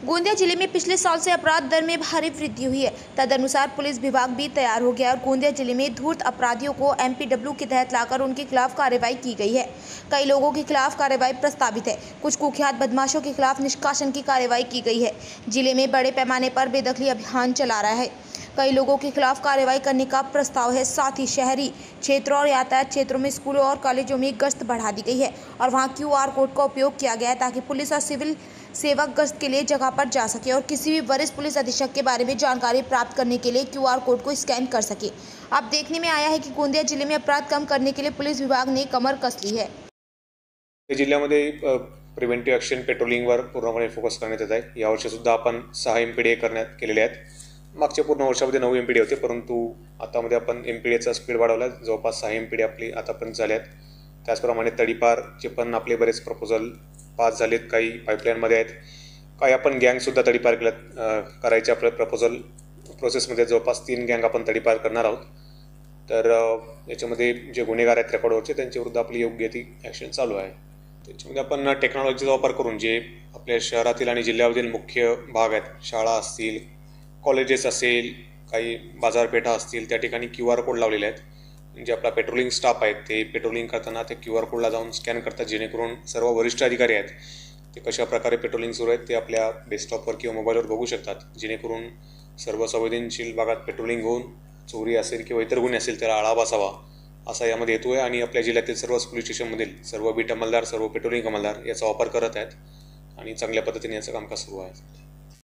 गोंदिया जिले में पिछले साल से अपराध दर में भारी वृद्धि हुई है। तदनुसार पुलिस विभाग भी तैयार हो गया और गोंदिया जिले में धूर्त अपराधियों को एमपीडब्ल्यू के तहत लाकर उनके खिलाफ कार्रवाई की गई है। कई लोगों के खिलाफ कार्रवाई प्रस्तावित है। कुछ कुख्यात बदमाशों के खिलाफ निष्कासन की कार्रवाई की गई है। जिले में बड़े पैमाने पर बेदखली अभियान चला रहा है। कई लोगों के खिलाफ कार्रवाई करने का प्रस्ताव है। साथ ही शहरी क्षेत्रों और यातायात क्षेत्रों में स्कूलों और कॉलेजों में गश्त बढ़ा दी गई है और वहां QR कोड का उपयोग किया गया है ताकि पुलिस और सिविल सेवक गश्त के लिए जगह पर जा सके और किसी भी वरिष्ठ पुलिस अधीक्षक के बारे में जानकारी प्राप्त करने के लिए QR कोड को स्कैन कर सके। अब देखने में आया है कि गोंदिया जिले में अपराध कम करने के लिए पुलिस विभाग ने कमर कस ली है। जिल्ह्यामध्ये प्रिव्हेंटिव्ह ॲक्शन पेट्रोलिंगवर पूर्णपणे फोकस करण्यात येत आहे। यावर्षी सुद्धा आपण 6 MPDA करण्यात केलेले आहेत। मागच्या पूर्ण वर्षामध्ये 9 MPDA होते, परंतु आतामध्ये आपण MPDAचा स्पीड वाढवला। जवळपास 6 MPDA आपली आतापर्यंत झाले आहेत। त्याचप्रमाणे तडीपारचे पण आपले बरेच प्रपोजल पास झालेत, काही पाईपलाईनमध्ये आहेत, काही आपण गँगसुद्धा तडीपार करायचे आपले प्रपोजल प्रोसेसमध्ये। जवळपास 3 गँग आपण तडीपार करणार आहोत। तर याच्यामध्ये जे गुन्हेगार आहेत रेकॉर्डवरचे त्यांच्याविरुद्ध आपली योग्य ती ॲक्शन चालू आहे। त्याच्यामध्ये आपण टेक्नॉलॉजीचा वापर करून जे आपल्या शहरातील आणि जिल्ह्यामधील मुख्य भाग आहेत, शाळा असतील, कॉलेजेस असेल, काही बाजारपेठा असतील, त्या ठिकाणी QR कोड लावलेले आहेत। जे आपला पेट्रोलिंग स्टाफ आहे ते पेट्रोलिंग करताना ते QR कोडला जाऊन स्कॅन करतात, जेणेकरून सर्व वरिष्ठ अधिकारी आहेत ते कशा प्रकारे पेट्रोलिंग सुरू आहेत ते आपल्या डेस्कटॉपवर किंवा मोबाईलवर बघू शकतात, जेणेकरून सर्व संवेदनशील भागात पेट्रोलिंग होऊन चोरी असेल किंवा इतर गुन्हे असेल त्याला आळा बसावा असा यामध्ये हेतू आहे। आणि आपल्या जिल्ह्यातील सर्व पोलीस स्टेशनमधील सर्व बीट अंमलदार, सर्व पेट्रोलिंग अंमलदार याचा वापर करत आहेत आणि चांगल्या पद्धतीने याचं कामकाज सुरू आहे।